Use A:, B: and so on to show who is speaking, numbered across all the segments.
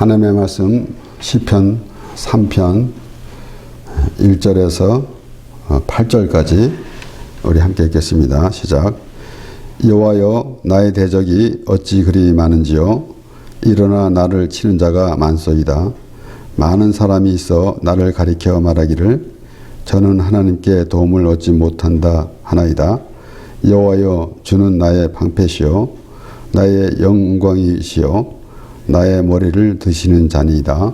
A: 하나님의 말씀 시편 3편 1절에서 8절까지 우리 함께 읽겠습니다. 시작. 여호와여, 나의 대적이 어찌 그리 많은지요. 일어나 나를 치는 자가 많소이다. 많은 사람이 있어 나를 가리켜 말하기를 저는 하나님께 도움을 얻지 못한다 하나이다. 여호와여, 주는 나의 방패시요 나의 영광이시요 나의 머리를 드시는 자니이다.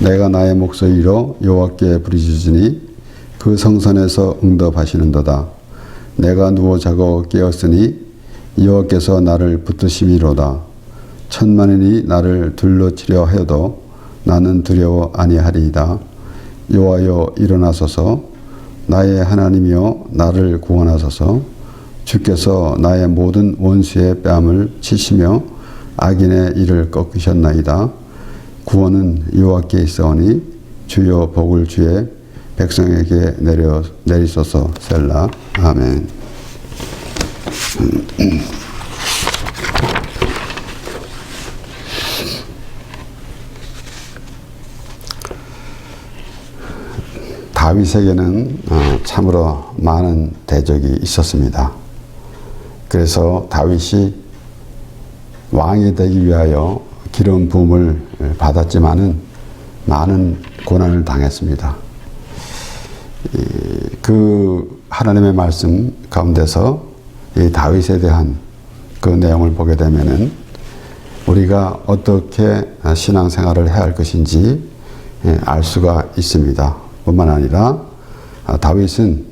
A: 내가 나의 목소리로 여호와께 부르짖으니 그 성산에서 응답하시는도다. 내가 누워 자고 깨었으니 여호와께서 나를 붙드심이로다. 천만인이 나를 둘러치려 하여도 나는 두려워 아니하리이다. 여호와여, 일어나소서. 나의 하나님이여, 나를 구원하소서. 주께서 나의 모든 원수의 뺨을 치시며 악인의 이를 꺾으셨나이다. 구원은 여호와께 있사오니 주여 복을 주의 백성에게 내리소서. 셀라. 아멘. 다윗에게는 참으로 많은 대적이 있었습니다. 그래서 다윗이 왕이 되기 위하여 기름 부음을 받았지만은 많은 고난을 당했습니다. 그 하나님의 말씀 가운데서 이 다윗에 대한 그 내용을 보게 되면은 우리가 어떻게 신앙생활을 해야 할 것인지 알 수가 있습니다. 뿐만 아니라 다윗은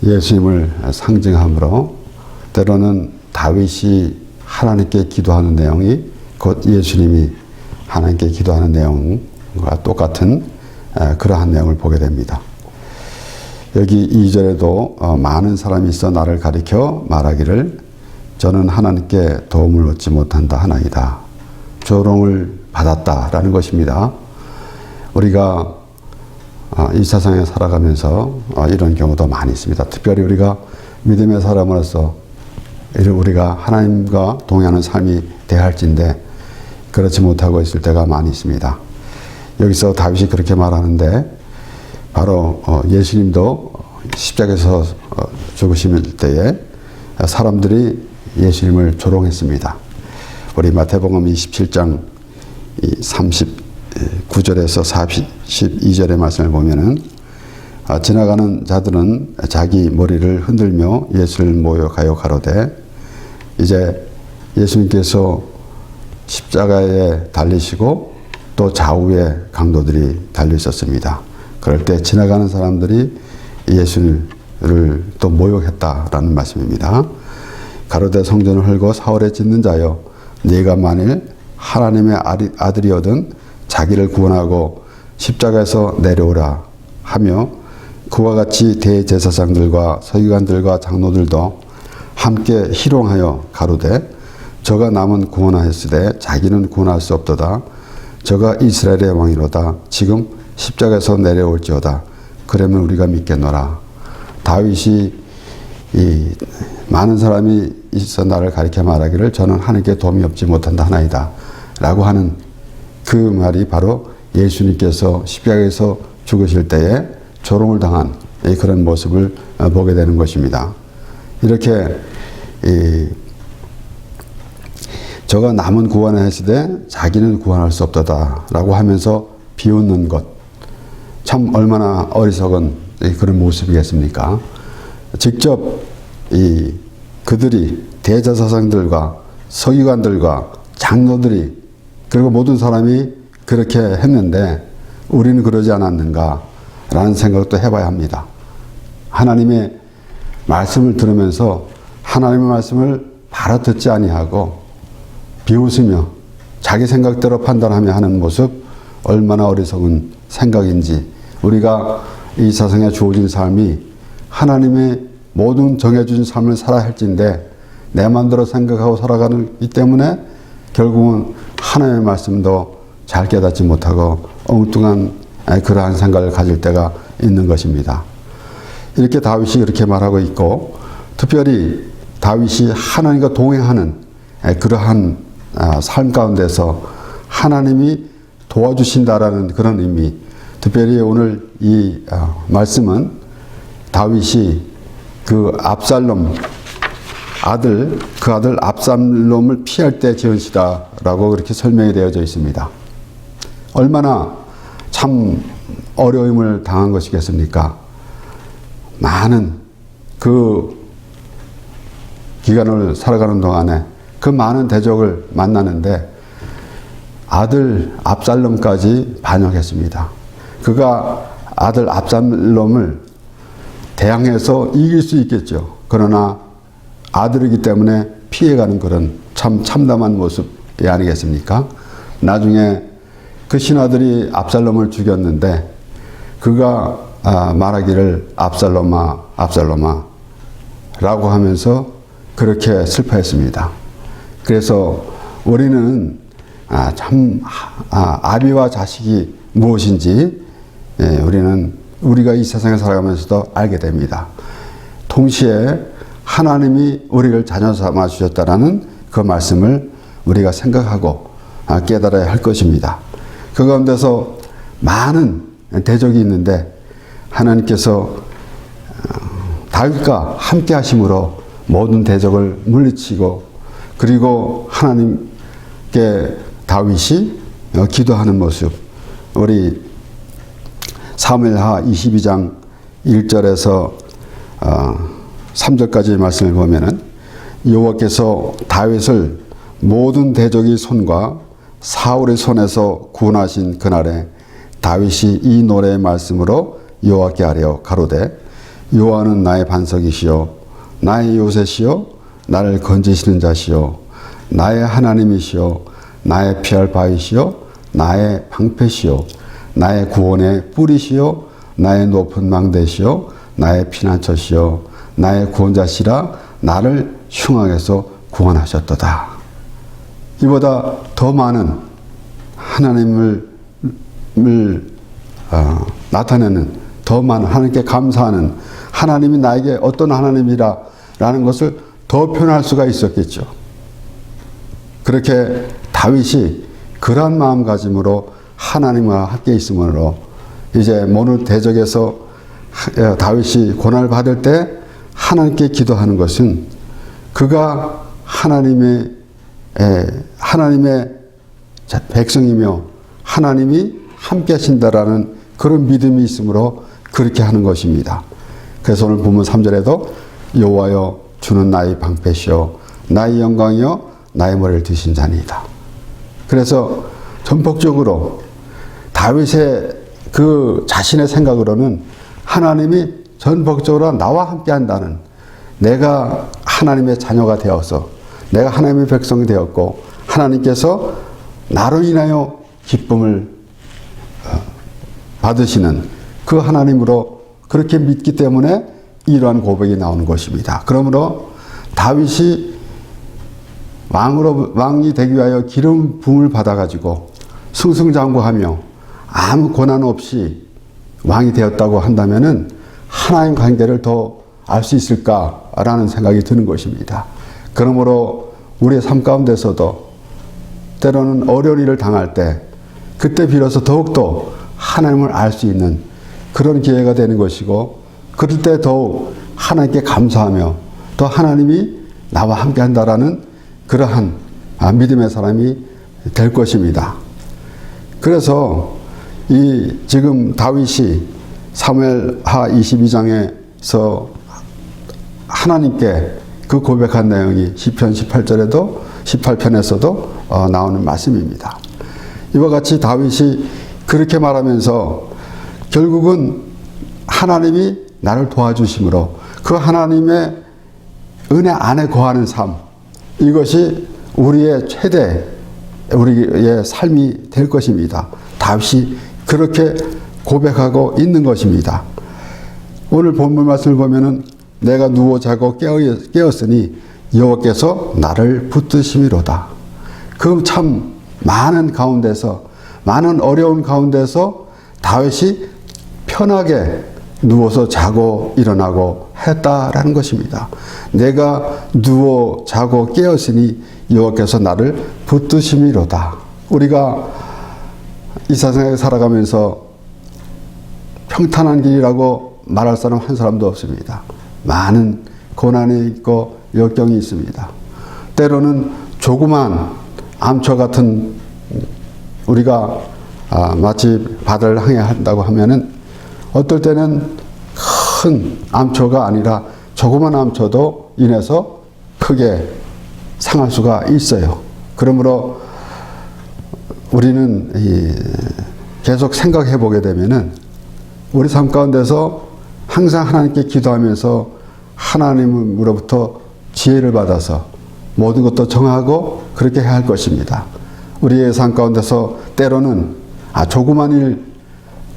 A: 예수님을 상징함으로 때로는 다윗이 하나님께 기도하는 내용이 곧 예수님이 하나님께 기도하는 내용과 똑같은 그러한 내용을 보게 됩니다. 여기 2절에도 많은 사람이 있어 나를 가리켜 말하기를 저는 하나님께 도움을 얻지 못한다 하나이다. 조롱을 받았다라는 것입니다. 우리가 이 세상에 살아가면서 이런 경우도 많이 있습니다. 특별히 우리가 믿음의 사람으로서 우리가 하나님과 동행하는 삶이 대할진데 그렇지 못하고 있을 때가 많이 있습니다. 여기서 다윗이 그렇게 말하는데 바로 예수님도 십자가에서 죽으실 때에 사람들이 예수님을 조롱했습니다. 우리 마태복음 27장 39절에서 42절의 말씀을 보면은 지나가는 자들은 자기 머리를 흔들며 예수를 모욕하여 가로되 이제 예수님께서 십자가에 달리시고 또 좌우에 강도들이 달려 있었습니다. 그럴 때 지나가는 사람들이 예수를 또 모욕했다라는 말씀입니다. 가로되 성전을 헐고 사흘에 짓는 자여, 네가 만일 하나님의 아들이거든 자기를 구원하고 십자가에서 내려오라 하며 그와 같이 대제사장들과 서기관들과 장로들도 함께 희롱하여 가로되 저가 남은 구원하였으되 자기는 구원할 수 없도다. 저가 이스라엘의 왕이로다. 지금 십자가에서 내려올지어다. 그러면 우리가 믿겠노라. 다윗이 많은 사람이 있어 나를 가리켜 말하기를 저는 하나님께 도움이 없지 못한다 하나이다 라고 하는 그 말이 바로 예수님께서 십자가에서 죽으실 때에 조롱을 당한 그런 모습을 보게 되는 것입니다. 이렇게 저가 남은 구원을 했으되 자기는 구원할 수 없도다 라고 하면서 비웃는 것, 참 얼마나 어리석은 그런 모습이겠습니까? 직접 그들이 대제사장들과 서기관들과 장로들이 그리고 모든 사람이 그렇게 했는데 우리는 그러지 않았는가 라는 생각도 해봐야 합니다. 하나님의 말씀을 들으면서 하나님의 말씀을 바로 듣지 아니하고 비웃으며 자기 생각대로 판단하며 하는 모습, 얼마나 어리석은 생각인지. 우리가 이 세상에 주어진 삶이 하나님의 모든 정해준 삶을 살아야 할진데 내 마음대로 생각하고 살아가기 때문에 결국은 하나님의 말씀도 잘 깨닫지 못하고 엉뚱한 그러한 생각을 가질 때가 있는 것입니다. 이렇게 다윗이 그렇게 말하고 있고, 특별히 다윗이 하나님과 동행하는 그러한 삶 가운데서 하나님이 도와주신다라는 그런 의미. 특별히 오늘 이 말씀은 다윗이 그 압살롬 그 아들 압살롬을 피할 때 지은 시다라고 그렇게 설명이 되어져 있습니다. 얼마나 참 어려움을 당한 것이겠습니까? 많은 그 기간을 살아가는 동안에 그 많은 대적을 만나는데 아들 압살롬까지 반역했습니다. 그가 아들 압살롬을 대항해서 이길 수 있겠죠. 그러나 아들이기 때문에 피해가는 그런 참 참담한 모습이 아니겠습니까? 나중에 그 신하들이 압살롬을 죽였는데 그가 말하기를 압살롬아 압살롬아 라고 하면서 그렇게 슬퍼했습니다. 그래서 우리는 아비와 자식이 무엇인지 우리는 우리가 이 세상에 살아가면서도 알게 됩니다. 동시에 하나님이 우리를 자녀 삼아 주셨다라는 그 말씀을 우리가 생각하고 깨달아야 할 것입니다. 그 가운데서 많은 대적이 있는데 하나님께서 다윗과 함께 하심으로 모든 대적을 물리치고 그리고 하나님께 다윗이 기도하는 모습, 우리 사무엘하 22장 1절에서 3절까지의 말씀을 보면은 여호와께서 다윗을 모든 대적의 손과 사울의 손에서 구원하신 그날에 다윗이 이 노래의 말씀으로 여호와께 아뢰어 가로되 여호와는 나의 반석이시요 나의 요새시요 나를 건지시는 자시요 나의 하나님이시요 나의 피할 바위시요 나의 방패시요 나의 구원의 뿌리시요 나의 높은 망대시요 나의 피난처시요 나의 구원자시라 나를 흉악에서 구원하셨도다. 이보다 더 많은 하나님을 나타내는 더 많은 하나님께 감사하는 하나님이 나에게 어떤 하나님이라 라는 것을 더 표현할 수가 있었겠죠. 그렇게 다윗이 그러한 마음가짐으로 하나님과 함께 있으므로 이제 모든 대적에서 다윗이 고난을 받을 때 하나님께 기도하는 것은 그가 하나님의 백성이며 하나님이 함께 하신다라는 그런 믿음이 있으므로 그렇게 하는 것입니다. 그래서 오늘 본문 3절에도 여호와여 주는 나의 방패시요 나의 영광이요 나의 머리를 드신 자니이다. 그래서 전폭적으로 다윗의 그 자신의 생각으로는 하나님이 전폭적으로 나와 함께 한다는, 내가 하나님의 자녀가 되어서 내가 하나님의 백성이 되었고 하나님께서 나로 인하여 기쁨을 받으시는 그 하나님으로 그렇게 믿기 때문에 이러한 고백이 나오는 것입니다. 그러므로 다윗이 왕이 되기 위하여 기름 부음을 받아가지고 승승장구하며 아무 고난 없이 왕이 되었다고 한다면은 하나님 관계를 더 알 수 있을까라는 생각이 드는 것입니다. 그러므로 우리의 삶 가운데서도 때로는 어려운 일을 당할 때 그때 비로소 더욱더 하나님을 알 수 있는 그런 기회가 되는 것이고, 그럴 때 더욱 하나님께 감사하며 또 하나님이 나와 함께 한다라는 그러한 믿음의 사람이 될 것입니다. 그래서 이 지금 다윗이 사무엘하 22장에서 하나님께 그 고백한 내용이 시편 18절에도 18편에서도 나오는 말씀입니다. 이와 같이 다윗이 그렇게 말하면서 결국은 하나님이 나를 도와주심으로 그 하나님의 은혜 안에 거하는 삶, 이것이 우리의 우리의 삶이 될 것입니다. 다윗이 그렇게 고백하고 있는 것입니다. 오늘 본문 말씀을 보면은 내가 누워 자고 깨었으니 여호와께서 나를 붙드심이로다. 그 참 많은 가운데서, 많은 어려운 가운데서 다윗이 편하게 누워서 자고 일어나고 했다라는 것입니다. 내가 누워 자고 깨었으니 여호와께서 나를 붙드심이로다. 우리가 이 세상에 살아가면서 평탄한 길이라고 말할 사람 한 사람도 없습니다. 많은 고난이 있고 역경이 있습니다. 때로는 조그만 암초 같은 우리가 마치 바다를 항해야 한다고 하면은 어떨 때는 큰 암초가 아니라 조그만 암초도 인해서 크게 상할 수가 있어요. 그러므로 우리는 계속 생각해 보게 되면은 우리 삶 가운데서 항상 하나님께 기도하면서 하나님으로부터 지혜를 받아서 모든 것도 정하고 그렇게 해야 할 것입니다. 우리의 삶 가운데서 때로는 조그만 일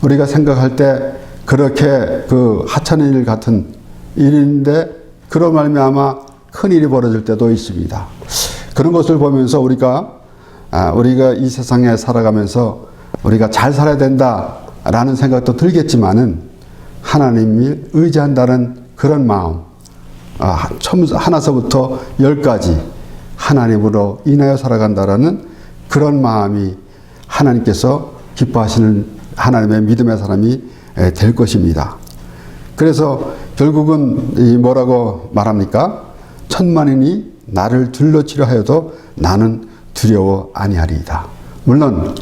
A: 우리가 생각할 때 그렇게 그 하찮은 일 같은 일인데 그런 말미암아 큰 일이 벌어질 때도 있습니다. 그런 것을 보면서 우리가 이 세상에 살아가면서 우리가 잘 살아야 된다라는 생각도 들겠지만은 하나님을 의지한다는 그런 마음, 하나서부터 10까지 하나님으로 인하여 살아간다라는 그런 마음이 하나님께서 기뻐하시는 하나님의 믿음의 사람이 될 것입니다. 그래서 결국은 뭐라고 말합니까? 천만인이 나를 둘러치려 하여도 나는 두려워 아니하리이다. 물론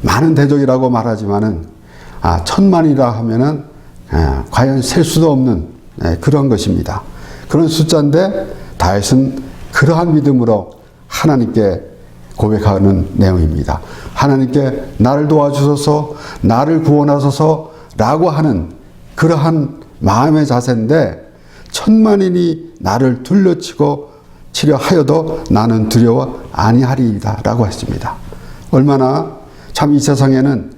A: 많은 대적이라고 말하지만은 천만이라 하면은 과연 셀 수도 없는 그런 것입니다. 그런 숫자인데 다윗은 그러한 믿음으로 하나님께 고백하는 내용입니다. 하나님께 나를 도와주소서, 나를 구원하소서라고 하는 그러한 마음의 자세인데 천만인이 나를 둘러치고 치려 하여도 나는 두려워 아니하리이다 라고 했습니다. 얼마나 참 이 세상에는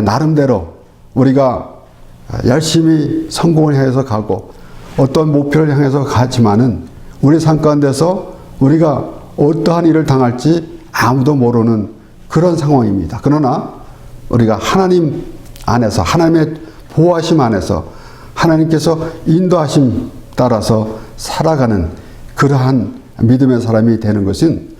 A: 나름대로 우리가 열심히 성공을 해서 가고 어떤 목표를 향해서 가지만은 우리 삶 가운데서 우리가 어떠한 일을 당할지 아무도 모르는 그런 상황입니다. 그러나 우리가 하나님 안에서 하나님의 보호하심 안에서 하나님께서 인도하심 따라서 살아가는 그러한 믿음의 사람이 되는 것은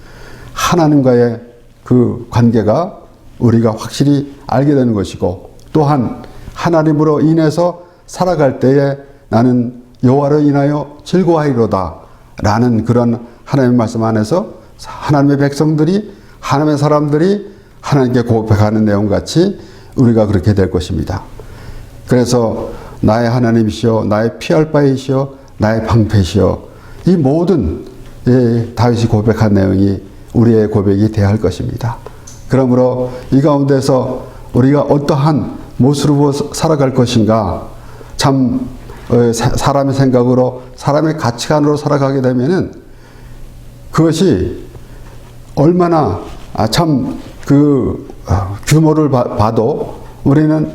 A: 하나님과의 그 관계가 우리가 확실히 알게 되는 것이고 또한 하나님으로 인해서 살아갈 때에 나는 여호와로 인하여 즐거워하리로다 라는 그런 하나님의 말씀 안에서 하나님의 백성들이 하나님의 사람들이 하나님께 고백하는 내용같이 우리가 그렇게 될 것입니다. 그래서 나의 하나님이시여 나의 피할 바이시여 나의 방패시여 이 모든 다윗이 고백한 내용이 우리의 고백이 되어야 할 것입니다. 그러므로 이 가운데서 우리가 어떠한 모습으로 살아갈 것인가 참 사람의 생각으로 사람의 가치관으로 살아가게 되면은 그것이 얼마나 참 그 규모를 봐도 우리는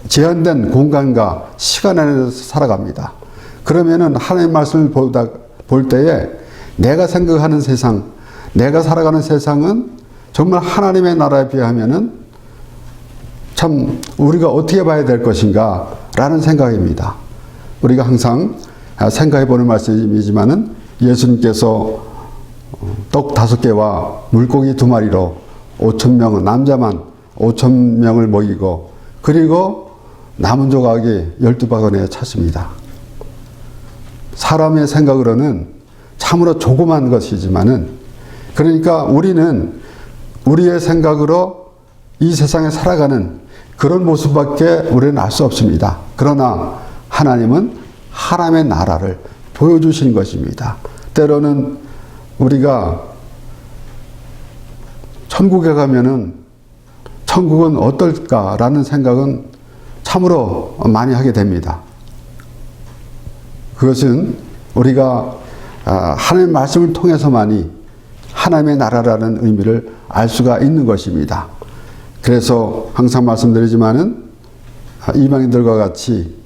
A: 제한된 공간과 시간 안에서 살아갑니다. 그러면은 하나님의 말씀을 볼 때에 내가 생각하는 세상, 내가 살아가는 세상은 정말 하나님의 나라에 비하면은 참 우리가 어떻게 봐야 될 것인가 라는 생각입니다. 우리가 항상 생각해 보는 말씀이지만은 예수님께서 떡 5개와 물고기 2마리로 5,000명은 남자만 5,000명을 먹이고 그리고 남은 조각이 12바구니에 찼습니다. 사람의 생각으로는 참으로 조그만 것이지만은 그러니까 우리는 우리의 생각으로 이 세상에 살아가는 그런 모습밖에 우리는 알 수 없습니다. 그러나 하나님은 하나님의 나라를 보여주신 것입니다. 때로는 우리가 천국에 가면은 천국은 어떨까라는 생각은 참으로 많이 하게 됩니다. 그것은 우리가 하나님의 말씀을 통해서만이 하나님의 나라라는 의미를 알 수가 있는 것입니다. 그래서 항상 말씀드리지만은 이방인들과 같이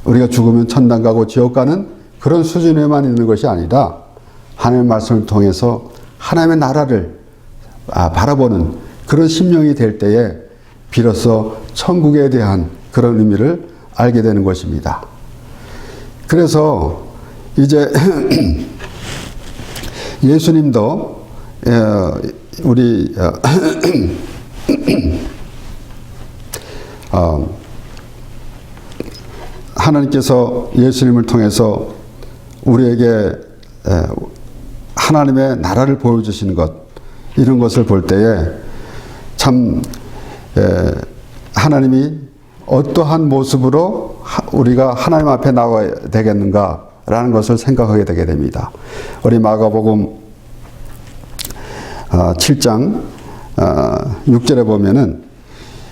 A: 우리가 죽으면 천당 가고 지옥 가는 그런 수준에만 있는 것이 아니라 하나님의 말씀을 통해서 하나님의 나라를 바라보는 그런 심령이 될 때에 비로소 천국에 대한 그런 의미를 알게 되는 것입니다. 그래서 이제 예수님도 우리 하나님께서 예수님을 통해서 우리에게 하나님의 나라를 보여주시는 것, 이런 것을 볼 때에 참 하나님이 어떠한 모습으로 우리가 하나님 앞에 나와야 되겠는가라는 것을 생각하게 되게 됩니다. 우리 마가복음 7장 6절에 보면은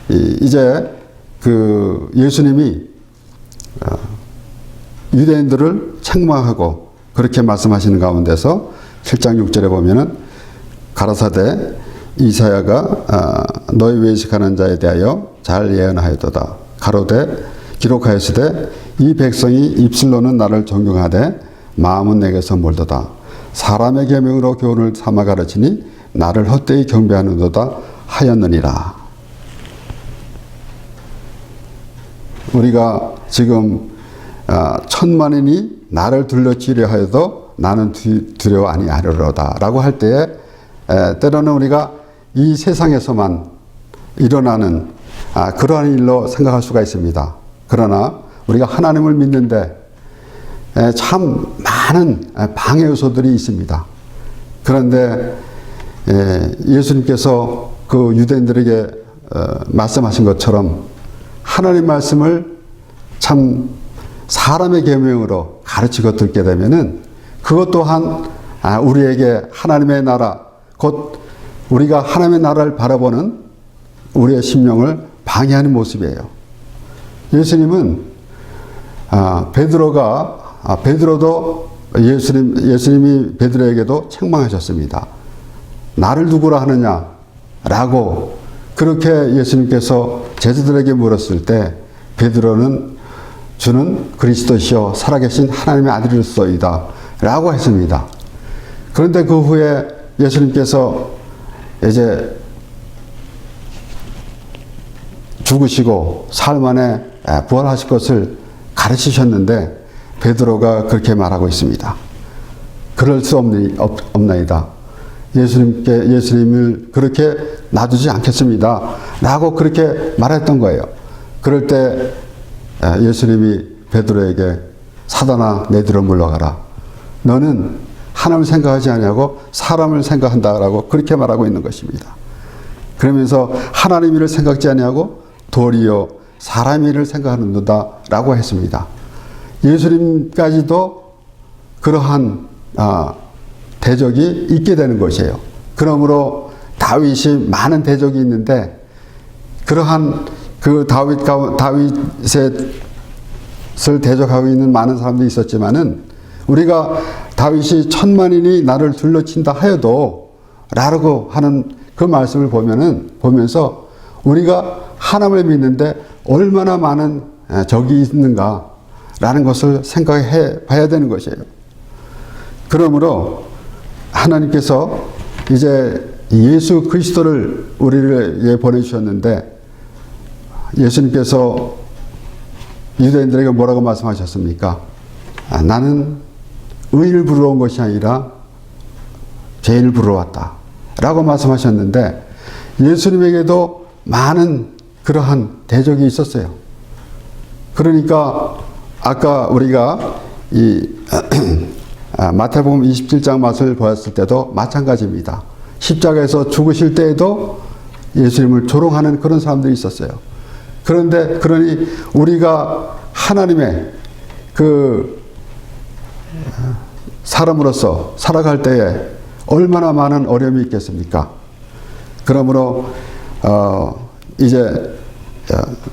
A: 이제 그 예수님이 유대인들을 책망하고 그렇게 말씀하시는 가운데서 7장 6절에 보면은 가라사대 이사야가 너희 외식하는 자에 대하여 잘 예언하였도다. 가로되 기록하였으되 이 백성이 입술로는 나를 존경하되 마음은 내게서 멀도다. 사람의 계명으로 교훈을 삼아 가르치니 나를 헛되이 경배하는도다 하였느니라. 우리가 지금 천만인이 나를 둘러치려 하여도 나는 두려워 아니하리로다 라고 할 때에 때로는 우리가 이 세상에서만 일어나는 그러한 일로 생각할 수가 있습니다. 그러나 우리가 하나님을 믿는데 참 많은 방해 요소들이 있습니다. 그런데 예수님께서 그 유대인들에게 말씀하신 것처럼 하나님 말씀을 참 사람의 계명으로 가르치고 듣게 되면은 그것 또한 우리에게 하나님의 나라, 곧 우리가 하나님의 나라를 바라보는 우리의 심령을 방해하는 모습이에요. 예수님은 베드로도 예수님이 베드로에게도 책망하셨습니다. 나를 누구라 하느냐라고 그렇게 예수님께서 제자들에게 물었을 때 베드로는 주는 그리스도시요 살아계신 하나님의 아들일소이다 라고 했습니다. 그런데 그 후에 예수님께서 이제 죽으시고 사흘 만에 부활하실 것을 가르치셨는데 베드로가 그렇게 말하고 있습니다. 그럴 수 없나이다. 예수님을 그렇게 놔두지 않겠습니다 라고 그렇게 말했던 거예요. 그럴 때 예수님이 베드로에게 사단아 내 뒤로 물러가라. 너는 하나님을 생각하지 아니하고 사람을 생각한다라고 그렇게 말하고 있는 것입니다. 그러면서 하나님 일을 생각지 아니하고 도리어 사람 일을 생각하는도다 라고 했습니다. 예수님까지도 그러한 대적이 있게 되는 것이에요. 그러므로 다윗이 많은 대적이 있는데 그러한 그 다윗을 대적하고 있는 많은 사람들이 있었지만은 우리가 다윗이 천만인이 나를 둘러친다 하여도 라고 하는 그 말씀을 보면서 우리가 하나님을 믿는데 얼마나 많은 적이 있는가라는 것을 생각해 봐야 되는 것이에요. 그러므로 하나님께서 이제 예수 그리스도를 우리에게 보내주셨는데 예수님께서 유대인들에게 뭐라고 말씀하셨습니까? 나는 의인을 부르러 온 것이 아니라 죄인을 부르러 왔다 라고 말씀하셨는데 예수님에게도 많은 그러한 대적이 있었어요. 그러니까 아까 우리가 이 마태복음 27장 말씀을 보았을 때도 마찬가지입니다. 십자가에서 죽으실 때에도 예수님을 조롱하는 그런 사람들이 있었어요. 그러니 우리가 하나님의 그 사람으로서 살아갈 때에 얼마나 많은 어려움이 있겠습니까? 그러므로 이제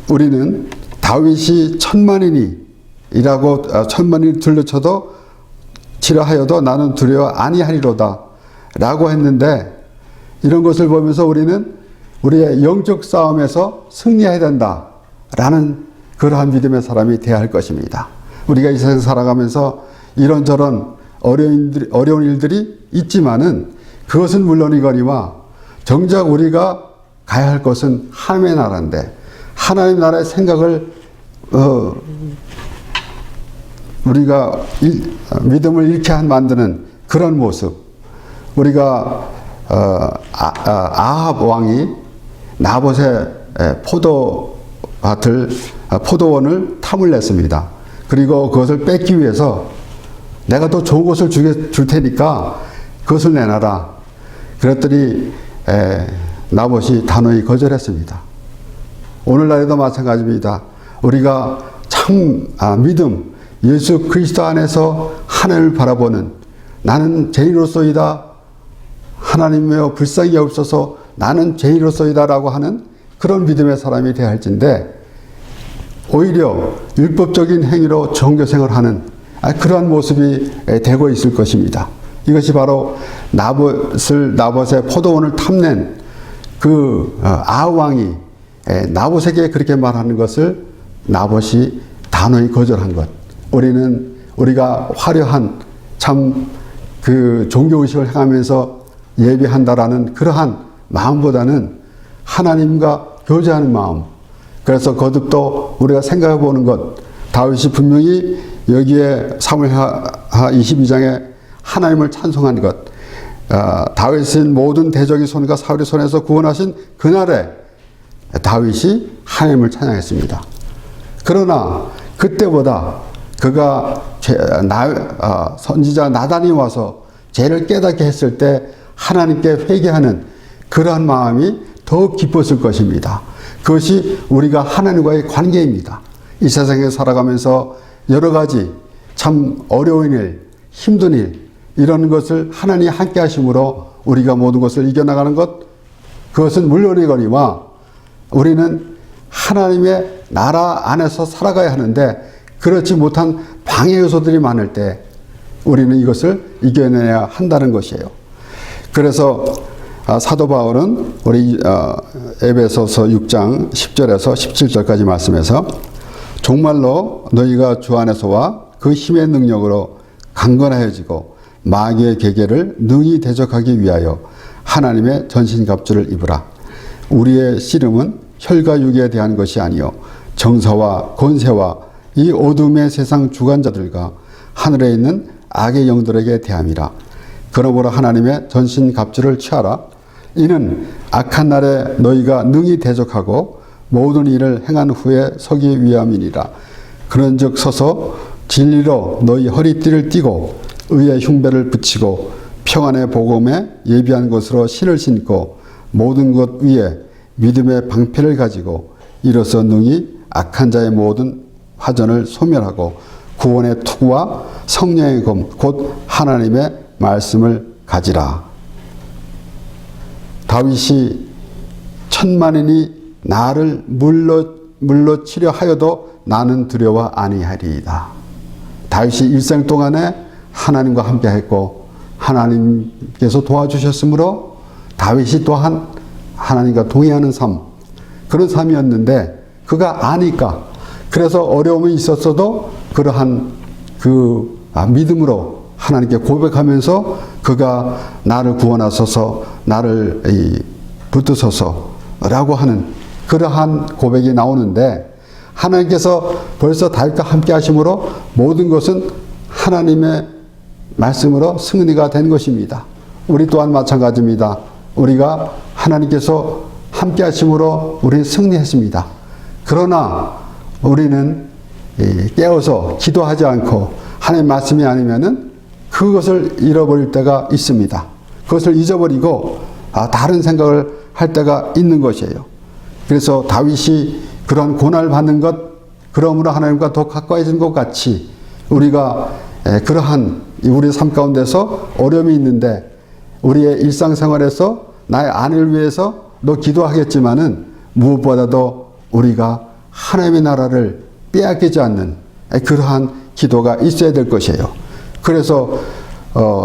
A: 우리는 다윗이 천만인이 둘러쳐도 치러하여도 나는 두려워 아니하리로다 라고 했는데 이런 것을 보면서 우리는 우리의 영적 싸움에서 승리해야 된다라는 그러한 믿음의 사람이 되어야 할 것입니다. 우리가 이 세상 살아가면서 이런저런 어려운 일들이 있지만은 그것은 물론이거니와 정작 우리가 가야 할 것은 하나님의 나라인데 하나님 나라의 생각을 우리가 믿음을 잃게 만드는 그런 모습, 우리가 아합 왕이 나봇의 포도원을 탐을 냈습니다. 그리고 그것을 뺏기 위해서 내가 더 좋은 것을 줄 테니까 그것을 내놔라. 그랬더니 나봇이 단호히 거절했습니다. 오늘날에도 마찬가지입니다. 우리가 참 믿음, 예수 그리스도 안에서 하나님을 바라보는, 나는 죄인으로서이다, 하나님이여 불쌍히 없어서 나는 죄인으로서이다 라고 하는 그런 믿음의 사람이 되어야 할진데, 오히려 율법적인 행위로 종교생활을 하는 그러한 모습이 되고 있을 것입니다. 이것이 바로 나봇의 포도원을 탐낸 그 아왕이 나봇에게 그렇게 말하는 것을 나봇이 단호히 거절한 것. 우리가 화려한 참 그 종교의식을 행하면서 예배한다라는 그러한 마음보다는 하나님과 교제하는 마음. 그래서 거듭도 우리가 생각해 보는 것. 다윗이 분명히 여기에 사무엘하 22장에 하나님을 찬송한 것. 다윗은 모든 대적의 손과 사울의 손에서 구원하신 그날에 다윗이 하나님을 찬양했습니다. 그러나 그때보다 그가 선지자 나단이 와서 죄를 깨닫게 했을 때 하나님께 회개하는 그러한 마음이 더 기뻤을 것입니다. 그것이 우리가 하나님과의 관계입니다. 이 세상에 살아가면서 여러 가지 참 어려운 일, 힘든 일, 이런 것을 하나님이 함께 하심으로 우리가 모든 것을 이겨나가는 것, 그것은 물론이거니와 우리는 하나님의 나라 안에서 살아가야 하는데 그렇지 못한 방해 요소들이 많을 때 우리는 이것을 이겨내야 한다는 것이에요. 그래서 사도 바울은 우리 에베소서 6장 10절에서 17절까지 말씀에서 정말로 너희가 주 안에서와 그 힘의 능력으로 강건하여지고 마귀의 계계를 능히 대적하기 위하여 하나님의 전신갑주를 입으라. 우리의 씨름은 혈과 육에 대한 것이 아니요 정사와 권세와 이 어둠의 세상 주관자들과 하늘에 있는 악의 영들에게 대함이라. 그러므로 하나님의 전신갑주를 취하라. 이는 악한 날에 너희가 능히 대적하고 모든 일을 행한 후에 서기 위함이니라. 그런즉 서서 진리로 너희 허리띠를 띠고 의의 흉배를 붙이고 평안의 복음에 예비한 것으로 신을 신고 모든 것 위에 믿음의 방패를 가지고 이로써 능히 악한 자의 모든 화전을 소멸하고 구원의 투구와 성령의 검 곧 하나님의 말씀을 가지라. 다윗이 천만인이 나를 물러치려 하여도 나는 두려워 아니하리이다. 다윗이 일생 동안에 하나님과 함께 했고 하나님께서 도와주셨으므로 다윗이 또한 하나님과 동행하는 삶, 그런 삶이었는데 그가 아니까, 그래서 어려움이 있었어도 그러한 그 믿음으로 하나님께 고백하면서 그가 나를 구원하소서, 나를 붙드소서 라고 하는 그러한 고백이 나오는데, 하나님께서 벌써 다윗과 함께 하심으로 모든 것은 하나님의 말씀으로 승리가 된 것입니다. 우리 또한 마찬가지입니다. 우리가 하나님께서 함께 하심으로 우리는 승리했습니다. 그러나 우리는 깨어서 기도하지 않고 하나님 말씀이 아니면은 그것을 잃어버릴 때가 있습니다. 그것을 잊어버리고 다른 생각을 할 때가 있는 것이에요. 그래서 다윗이 그러한 고난을 받는 것, 그러므로 하나님과 더 가까워진 것 같이 우리가 그러한 우리 삶 가운데서 어려움이 있는데 우리의 일상생활에서 나의 아내를 위해서 너 기도하겠지만은 무엇보다도 우리가 하나님의 나라를 빼앗기지 않는 그러한 기도가 있어야 될 것이에요. 그래서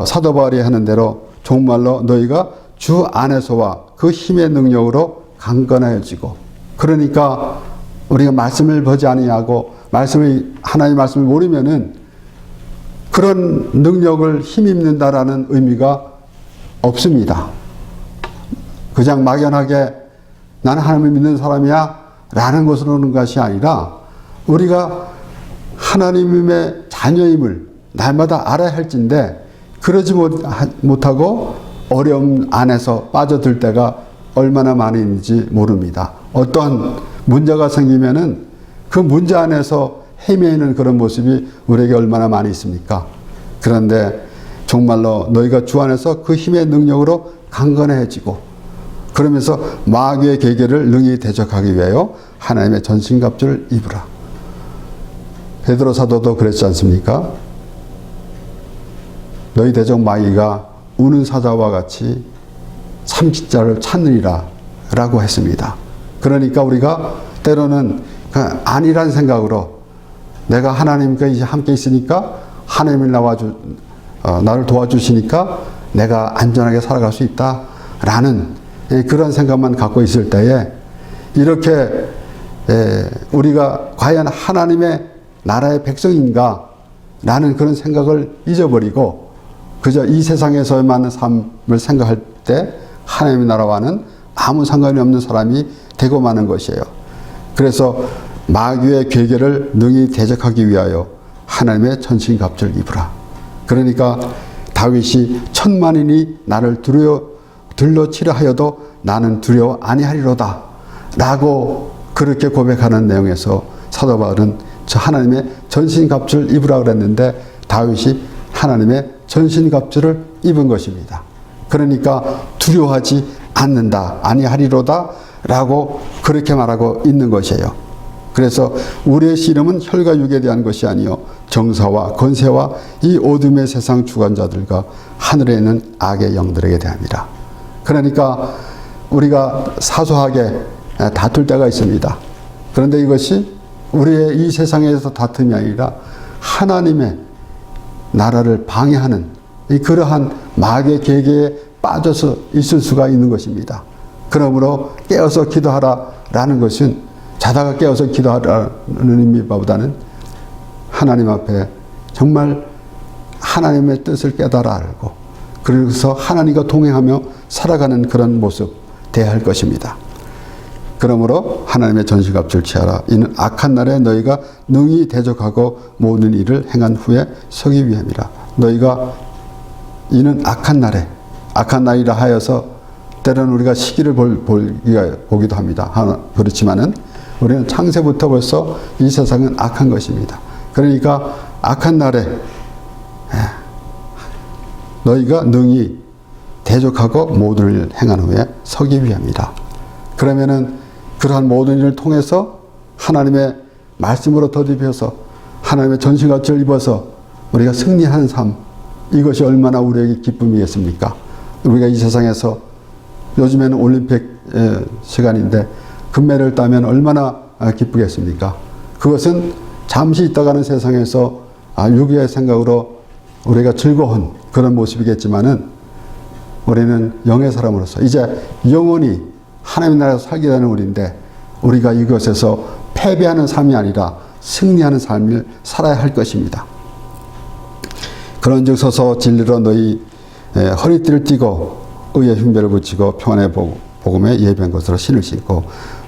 A: 사도 바울이 하는 대로 정말로 너희가 주 안에서와 그 힘의 능력으로 강건하여지고, 그러니까 우리가 말씀을 보지 아니하고 하나님의 말씀을 모르면은 그런 능력을 힘입는다라는 의미가 없습니다. 그냥 막연하게 나는 하나님을 믿는 사람이야 라는 것으로 오는 것이 아니라 우리가 하나님의 자녀임을 날마다 알아야 할진데 그러지 못하고 어려움 안에서 빠져들 때가 얼마나 많이 있는지 모릅니다. 어떠한 문제가 생기면은 그 문제 안에서 헤매이는 그런 모습이 우리에게 얼마나 많이 있습니까? 그런데 정말로 너희가 주 안에서 그 힘의 능력으로 강건해지고 그러면서 마귀의 계계를 능히 대적하기 위하여 하나님의 전신갑주를 입으라. 베드로 사도도 그랬지 않습니까? 너희 대적 마귀가 우는 사자와 같이 삼키자를 찾느니라 라고 했습니다. 그러니까 우리가 때로는 아니란 생각으로 내가 하나님과 이제 함께 있으니까 하나님이 나를 도와주시니까 내가 안전하게 살아갈 수 있다라는 그런 생각만 갖고 있을 때에 이렇게 우리가 과연 하나님의 나라의 백성인가 라는 그런 생각을 잊어버리고 그저 이 세상에서만 삶을 생각할 때 하나님의 나라와는 아무 상관이 없는 사람이 되고 마는 것이에요. 그래서 마귀의 괴계를 능히 대적하기 위하여 하나님의 전신갑주를 입으라. 그러니까 다윗이 천만인이 나를 들러치려 하여도 나는 두려워 아니하리로다 라고 그렇게 고백하는 내용에서 사도 바울은 저 하나님의 전신갑주를 입으라 그랬는데 다윗이 하나님의 전신갑주를 입은 것입니다. 그러니까 두려워하지 않는다, 아니하리로다 라고 그렇게 말하고 있는 것이에요. 그래서 우리의 씨름은 혈과 육에 대한 것이 아니요 정사와 권세와 이 어둠의 세상 주관자들과 하늘에 있는 악의 영들에게 대합니다. 그러니까 우리가 사소하게 다툴 때가 있습니다. 그런데 이것이 우리의 이 세상에서 다툼이 아니라 하나님의 나라를 방해하는 그러한 마귀의 계계에 빠져서 있을 수가 있는 것입니다. 그러므로 깨어서 기도하라라는 것은 자다가 깨어서 기도하라는 의미보다는 하나님 앞에 정말 하나님의 뜻을 깨달아 알고 그래서 하나님과 동행하며 살아가는 그런 모습 대할 것입니다. 그러므로 하나님의 전신갑주를 취하라. 이는 악한 날에 너희가 능히 대적하고 모든 일을 행한 후에 서기 위함이라. 너희가 이는 악한 날이라 하여서 때로는 우리가 시기를 보기도 합니다. 그렇지만은 우리는 창세부터 벌써 이 세상은 악한 것입니다. 그러니까 악한 날에 너희가 능히 대적하고 모든 일을 행한 후에 서기 위함이라. 그러면은 그러한 모든 일을 통해서 하나님의 말씀으로 더듬혀서 하나님의 전신갑주를 입어서 우리가 승리하는 삶, 이것이 얼마나 우리에게 기쁨이겠습니까? 우리가 이 세상에서 요즘에는 올림픽 시간인데 금메달을 따면 얼마나 기쁘겠습니까? 그것은 잠시 있다가는 세상에서 유기의 생각으로 우리가 즐거운 그런 모습이겠지만은 우리는 영의 사람으로서 이제 영원히 하나님 나라에서 살게 되는 우리인데 우리가 이것에서 패배하는 삶이 아니라 승리하는 삶을 살아야 할 것입니다. 그런즉 서서 진리로 너희 허리띠를 띠고 의의 흉배를 붙이고 평안의 복음에 예비한 것으로 신을 신고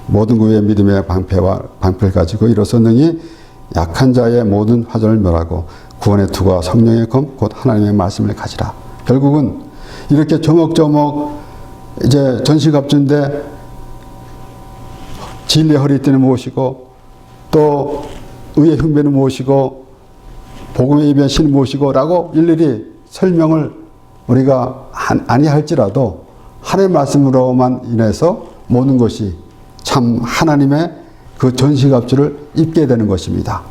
A: 모든 구의 믿음의 방패를 가지고 이로써 능히 약한 자의 모든 화전을 멸하고 구원의 투과 성령의 검 곧 하나님의 말씀을 가지라. 결국은 이렇게 조목조목 이제 전신갑주인데 진리의 허리띠는 무엇이고 또 의의 흉배는 무엇이고 복음의 예비한 신은 무엇이고 라고 일일이 설명을 우리가 아니할지라도 하나님의 말씀으로만 인해서 모든 것이 참 하나님의 그 전신갑주를 입게 되는 것입니다.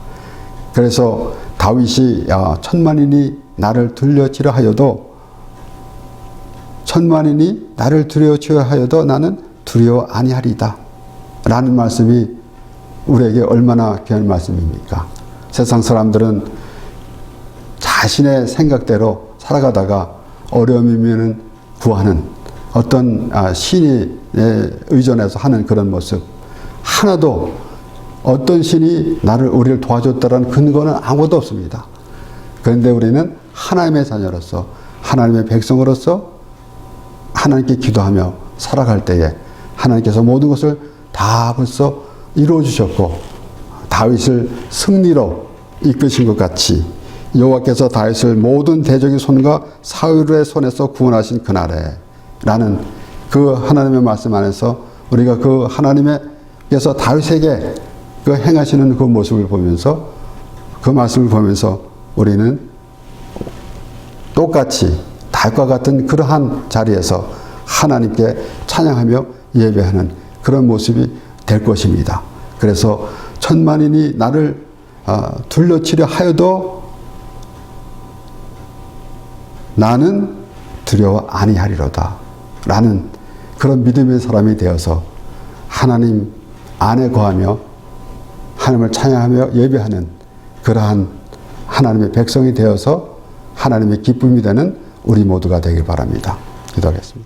A: 그래서 다윗이 천만인이 나를 들려치려 하여도 나는 두려워 아니하리다 라는 말씀이 우리에게 얼마나 귀한 말씀입니까? 세상 사람들은 자신의 생각대로 살아가다가 어려움이면 구하는 어떤 신에 의존해서 하는 그런 모습, 하나도 어떤 신이 우리를 도와줬다라는 근거는 아무것도 없습니다. 그런데 우리는 하나님의 자녀로서 하나님의 백성으로서 하나님께 기도하며 살아갈 때에 하나님께서 모든 것을 다 벌써 이루어 주셨고 다윗을 승리로 이끄신 것 같이 여호와께서 다윗을 모든 대적의 손과 사울의 손에서 구원하신 그날에 라는 그 하나님의 말씀 안에서 우리가 그 하나님께서 다윗에게 그 행하시는 그 모습을 보면서 그 말씀을 보면서 우리는 똑같이 다윗과 같은 그러한 자리에서 하나님께 찬양하며 예배하는 그런 모습이 될 것입니다. 그래서 천만인이 나를 둘러치려 하여도 나는 두려워 아니하리로다 라는 그런 믿음의 사람이 되어서 하나님 안에 거하며 하나님을 찬양하며 예배하는 그러한 하나님의 백성이 되어서 하나님의 기쁨이 되는 우리 모두가 되길 바랍니다. 기도하겠습니다.